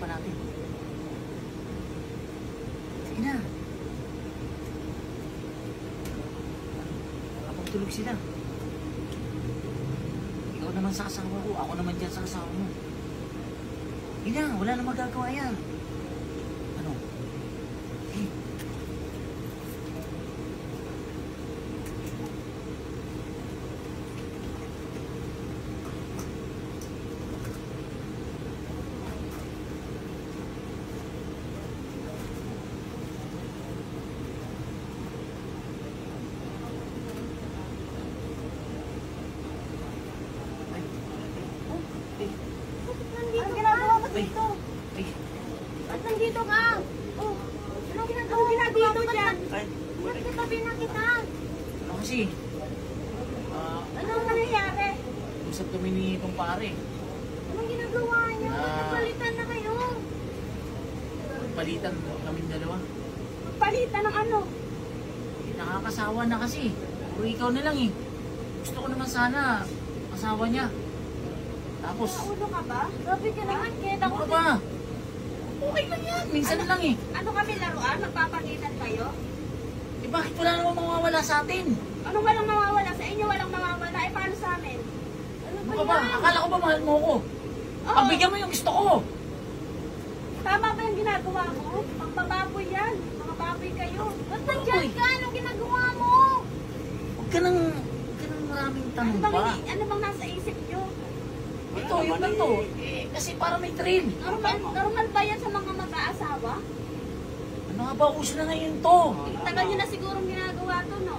pag-uusapan natin. Sige na. Kapag tulog sila. Ikaw naman sa asawa ko, ako naman dyan sa asawa mo. Sige na, wala na magagawa yan. Ano? Eh. Anong ginagawa mo dito? Ay, Ba't nandito ka? Oh, anong ginagawa mo dyan? ay, Ba't katabi na kita? ano kasi? Anong nangyayari? Usap kami ni itong pare. Anong ginagawa niyo? Ah. Nagpalitan na kayo. Palitan kami dalawa. Palitan ng ano? Nakakasawa na kasi. Puro ikaw na lang eh. Gusto ko naman sana asawa niya. Tapos, Naulo ka ba? Grabe ka naman, kita ano ko. ka ba? Okay lang yan. Minsan lang eh. Ano kami laruan? Magpapalitan kayo? Eh bakit wala naman mawawala sa atin? Ano walang mawawala? Sa inyo walang mawawala. Eh, paano sa amin? Ano Ano ka ba? Akala ko ba mahal mo ko? Oo. Pagbigyan mo yung gusto ko. Tama ba yung ginagawa mo? Pagbababoy yan. Mga baboy kayo. Ba't nandiyan ka? Anong ginagawa mo? Huwag ka nang maraming tanong pa. Ano bang nasa isip nyo? Ito, yung lang to. Eh, kasi para may thrill. Normal ba yan sa mga mag-aasawa? Ano nga ba? Uso na ngayon to. Tagal nyo na sigurong ginagawa to, no?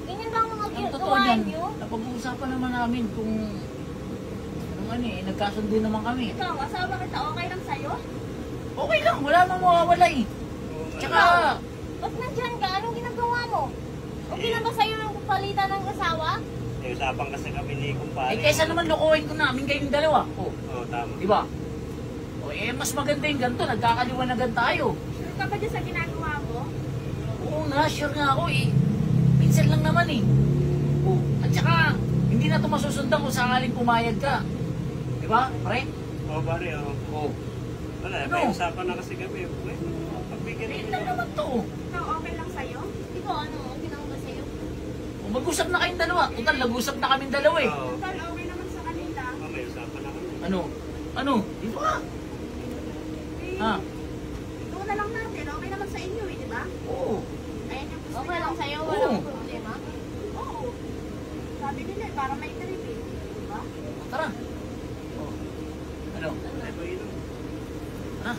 Ganyan ba ang mga Ang totoo ginagawa yan, nyo? napag-uusapan naman namin kung ano eh, nagkasundo naman kami. Ikaw, asawa kita, okay lang sa'yo? Okay lang, wala nang mawawala eh. Tsaka, Ba't nandyan ka? Anong ginagawa mo? Okay lang ba sa'yo yung palitan ng asawa? Eh, usapan kasi kami ni kumpare. eh kaysa naman lokohin ko namin kayong dalawa. Oh, Oo, tama. di ba? O eh, mas maganda yung ganito, nagkakaliwanagan tayo. Sure ka ba dyan sa ginagawa mo? Oo nga, sure nga ako eh. Minsan lang naman eh. Oh, at saka, hindi na ito masusundan kung sakaling pumayag ka. Di ba, pre? Oo, pare, oo. Oh, Wala, Ano? may usapan na kasi kami. Uy, pagbigyan eh, namin. lang naman to. Ikaw, okay lang sa'yo? Ikaw, ano? Okay lang ba sa'yo? O, mag-usap na kayong dalawa. Total, nag-usap na kaming dalawa eh. Oo, Total, okay naman sa kanila. may usapan na kami. Ano? Ano? Dito ka. Eh, Ha? doon na lang natin. Okay naman sa inyo, eh, di ba? Oo. Ayan yung gusto Okay nyo. lang sa'yo, Oo. walang problema. Oo. Sabi nila, eh, para may trip, eh. Di ba? Tara. Oh. Ano? Ay, ba yun? Tara.